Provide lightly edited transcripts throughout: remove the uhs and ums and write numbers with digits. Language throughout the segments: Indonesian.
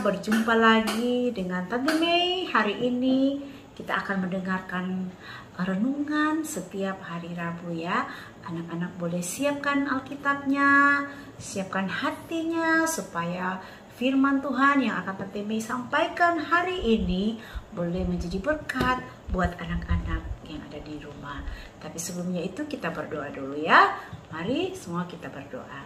berjumpa lagi dengan Tante Mei. Hari ini kita akan mendengarkan renungan setiap hari Rabu ya. Anak-anak boleh siapkan Alkitabnya, siapkan hatinya supaya firman Tuhan yang akan Tante Mei sampaikan hari ini boleh menjadi berkat buat anak-anak yang ada di rumah. Tapi sebelumnya itu kita berdoa dulu ya. Mari semua kita berdoa.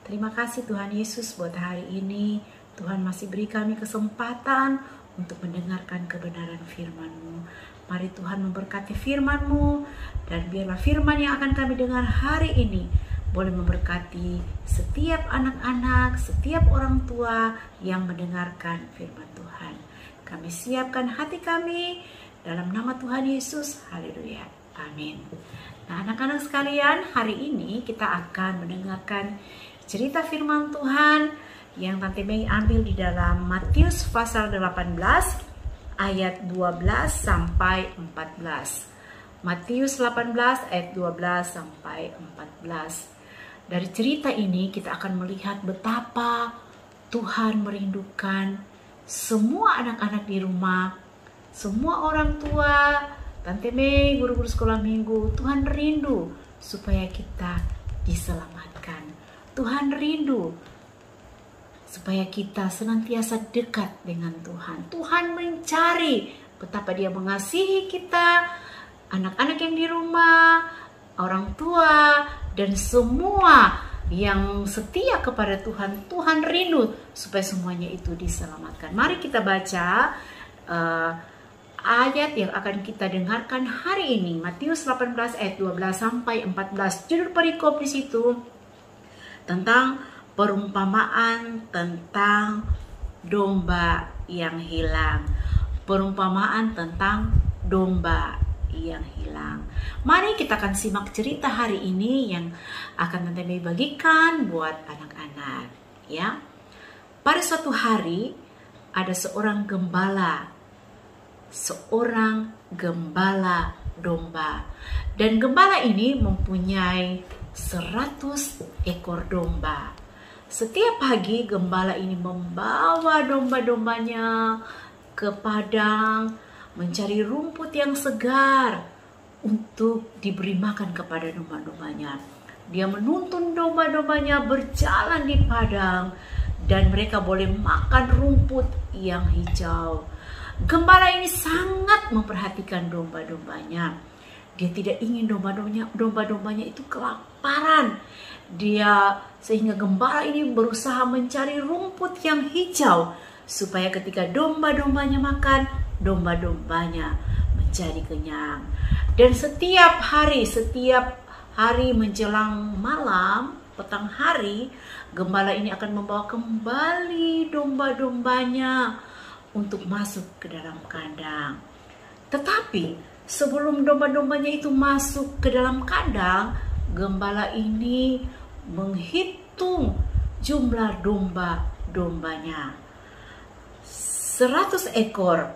Terima kasih Tuhan Yesus buat hari ini. Tuhan masih beri kami kesempatan untuk mendengarkan kebenaran firman-Mu. Mari Tuhan memberkati firman-Mu, dan biarlah firman yang akan kami dengar hari ini boleh memberkati setiap anak-anak, setiap orang tua yang mendengarkan firman Tuhan. Kami siapkan hati kami dalam nama Tuhan Yesus. Haleluya. Amin. Nah, anak-anak sekalian, hari ini kita akan mendengarkan cerita firman Tuhan yang Tante Mei ambil di dalam Matius pasal 18 ayat 12 sampai 14. Matius 18 ayat 12 sampai 14. Dari cerita ini kita akan melihat betapa Tuhan merindukan semua anak-anak di rumah, semua orang tua, Tante Mei, guru-guru sekolah minggu. Tuhan rindu supaya kita diselamatkan. Tuhan rindu supaya kita senantiasa dekat dengan Tuhan. Tuhan mencari betapa Dia mengasihi kita, anak-anak yang di rumah, orang tua, dan semua yang setia kepada Tuhan. Tuhan rindu supaya semuanya itu diselamatkan. Mari kita baca ayat yang akan kita dengarkan hari ini. Matius 18 ayat 12 sampai 14. Judul perikop di situ tentang perumpamaan tentang domba yang hilang. Perumpamaan tentang domba yang hilang. Mari kita akan simak cerita hari ini yang akan Tante Mei bagikan buat anak-anak ya. Pada suatu hari ada seorang gembala domba, dan gembala ini mempunyai 100 ekor domba. Setiap pagi gembala ini membawa domba-dombanya ke padang mencari rumput yang segar untuk diberi makan kepada domba-dombanya. Dia menuntun domba-dombanya berjalan di padang dan mereka boleh makan rumput yang hijau. Gembala ini sangat memperhatikan domba-dombanya. Dia tidak ingin domba-dombanya itu kelaparan. Sehingga gembala ini berusaha mencari rumput yang hijau supaya ketika domba-dombanya makan, domba-dombanya menjadi kenyang. Dan setiap hari menjelang malam, petang hari, gembala ini akan membawa kembali domba-dombanya untuk masuk ke dalam kandang. Tetapi sebelum domba-dombanya itu masuk ke dalam kandang, gembala ini menghitung jumlah domba-dombanya. 100 ekor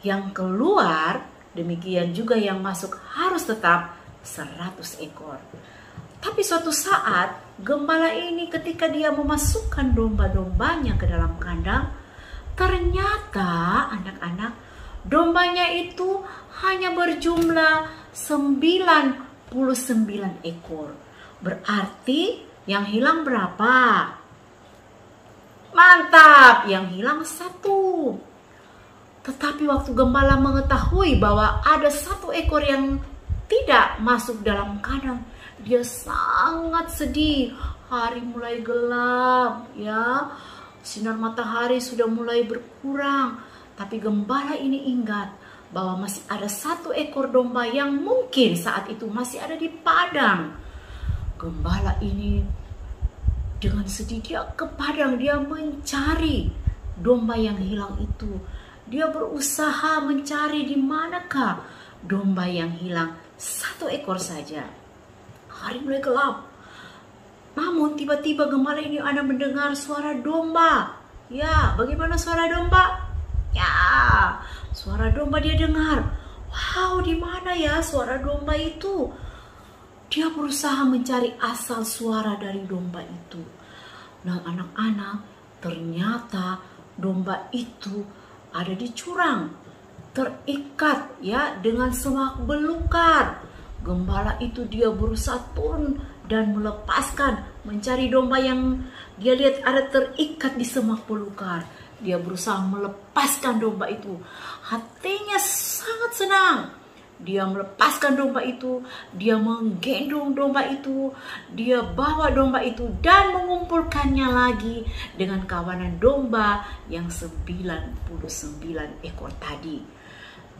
yang keluar, demikian juga yang masuk harus tetap 100 ekor. Tapi suatu saat gembala ini ketika dia memasukkan domba-dombanya ke dalam kandang, ternyata anak-anak, dombanya itu hanya berjumlah 99 ekor. Berarti yang hilang berapa? Mantap, yang hilang 1. Tetapi waktu gembala mengetahui bahwa ada 1 ekor yang tidak masuk dalam kandang, dia sangat sedih. Hari mulai gelap ya. Sinar matahari sudah mulai berkurang. Tapi gembala ini ingat bahwa masih ada 1 ekor domba yang mungkin saat itu masih ada di padang. Gembala ini dengan sedih dia ke padang, dia mencari domba yang hilang itu. Dia berusaha mencari di manakah domba yang hilang. 1 ekor saja. Hari mulai gelap. Namun tiba-tiba gembala ini ada mendengar suara domba. Ya, bagaimana suara domba? Ya, suara domba dia dengar. Wow, di mana ya suara domba itu? Dia berusaha mencari asal suara dari domba itu. Nah, anak-anak, ternyata domba itu ada di curang, terikat ya dengan semak belukar. Gembala itu dia berusaha turun dan melepaskan, mencari domba yang dia lihat ada terikat di semak belukar. Dia berusaha melepaskan domba itu. Hatinya sangat senang. Dia melepaskan domba itu, dia menggendong domba itu, dia bawa domba itu dan mengumpulkannya lagi dengan kawanan domba yang 99 ekor tadi.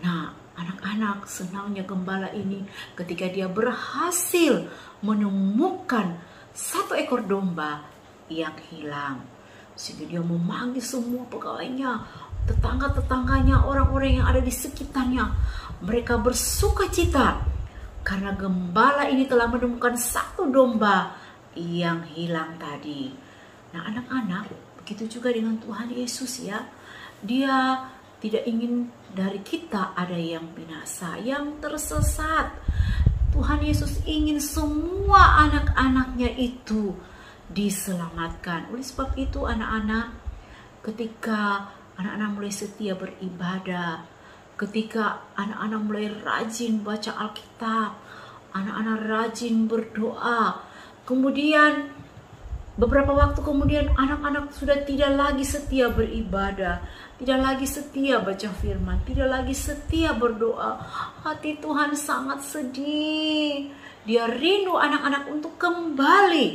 Nah, anak-anak, senangnya gembala ini ketika dia berhasil menemukan 1 ekor domba yang hilang. Sehingga dia memanggil semua pegawainya, tetangga-tetangganya, orang-orang yang ada di sekitarnya. Mereka bersuka cita karena gembala ini telah menemukan 1 domba yang hilang tadi. Nah, anak-anak, begitu juga dengan Tuhan Yesus ya. Dia tidak ingin dari kita ada yang binasa, yang tersesat. Tuhan Yesus ingin semua anak-anaknya itu diselamatkan. Oleh sebab itu anak-anak, ketika anak-anak mulai setia beribadah, ketika anak-anak mulai rajin baca Alkitab, anak-anak rajin berdoa, kemudian beberapa waktu kemudian anak-anak sudah tidak lagi setia beribadah, tidak lagi setia baca firman, tidak lagi setia berdoa. Hati Tuhan sangat sedih. Dia rindu anak-anak untuk kembali,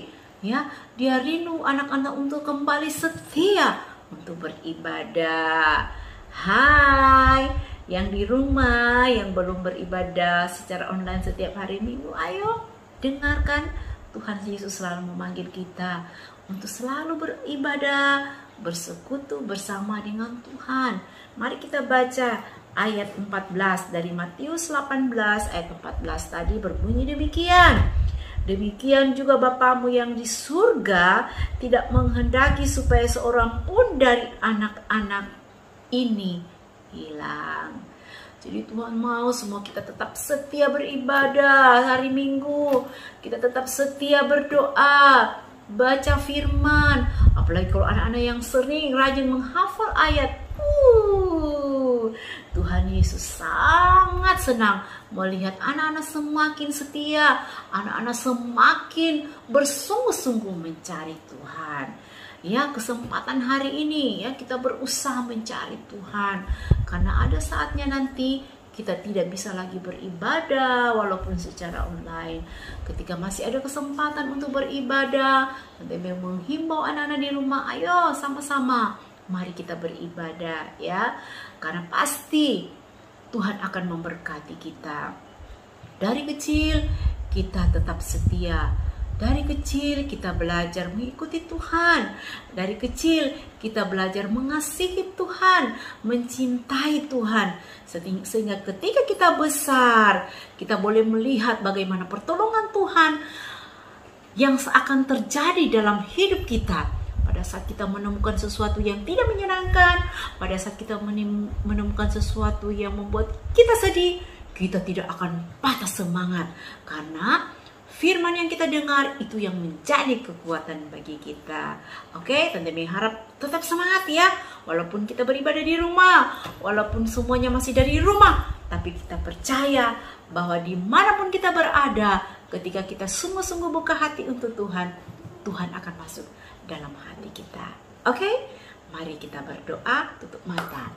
ya. Dia rindu anak-anak untuk kembali setia untuk beribadah. Hai, yang di rumah, yang belum beribadah secara online setiap hari Minggu, ayo dengarkan. Tuhan Yesus selalu memanggil kita untuk selalu beribadah, bersekutu bersama dengan Tuhan. Mari kita baca ayat 14 dari Matius 18 ayat 14 tadi berbunyi demikian. Demikian juga Bapamu yang di surga tidak menghendaki supaya seorang pun dari anak-anak ini hilang. Jadi Tuhan mau semua kita tetap setia beribadah hari Minggu. Kita tetap setia berdoa, baca firman. Apalagi kalau anak-anak yang sering rajin menghafal ayat. Tuhan Yesus sangat senang melihat anak-anak semakin setia, anak-anak semakin bersungguh-sungguh mencari Tuhan. Ya, kesempatan hari ini ya kita berusaha mencari Tuhan, karena ada saatnya nanti kita tidak bisa lagi beribadah walaupun secara online. Ketika masih ada kesempatan untuk beribadah, nanti menghimbau anak-anak di rumah, ayo sama-sama mari kita beribadah ya, karena pasti Tuhan akan memberkati kita. Dari kecil kita tetap setia. Dari kecil kita belajar mengikuti Tuhan. Dari kecil kita belajar mengasihi Tuhan, mencintai Tuhan. Sehingga ketika kita besar, kita boleh melihat bagaimana pertolongan Tuhan yang akan terjadi dalam hidup kita. Pada saat kita menemukan sesuatu yang tidak menyenangkan, pada saat kita menemukan sesuatu yang membuat kita sedih, kita tidak akan patah semangat. Karena firman yang kita dengar itu yang menjadi kekuatan bagi kita. Oke, Tante Mei harap tetap semangat ya. Walaupun kita beribadah di rumah, walaupun semuanya masih dari rumah, tapi kita percaya bahwa dimanapun kita berada, ketika kita sungguh-sungguh buka hati untuk Tuhan, Tuhan akan masuk dalam hati kita. Oke, mari kita berdoa, tutup mata.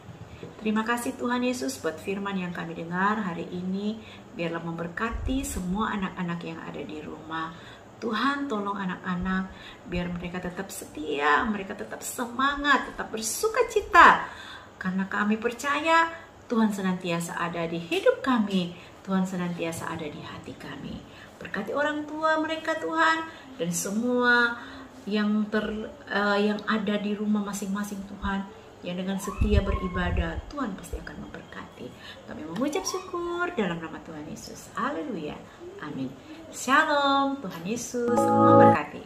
Terima kasih Tuhan Yesus buat firman yang kami dengar hari ini. Biarlah memberkati semua anak-anak yang ada di rumah. Tuhan tolong anak-anak biar mereka tetap setia, mereka tetap semangat, tetap bersuka cita. Karena kami percaya Tuhan senantiasa ada di hidup kami, Tuhan senantiasa ada di hati kami. Berkati orang tua mereka Tuhan, dan semua yang ada di rumah masing-masing Tuhan, yang dengan setia beribadah, Tuhan pasti akan memberkati. Kami mengucap syukur dalam nama Tuhan Yesus. Haleluya. Amin. Shalom. Tuhan Yesus memberkati.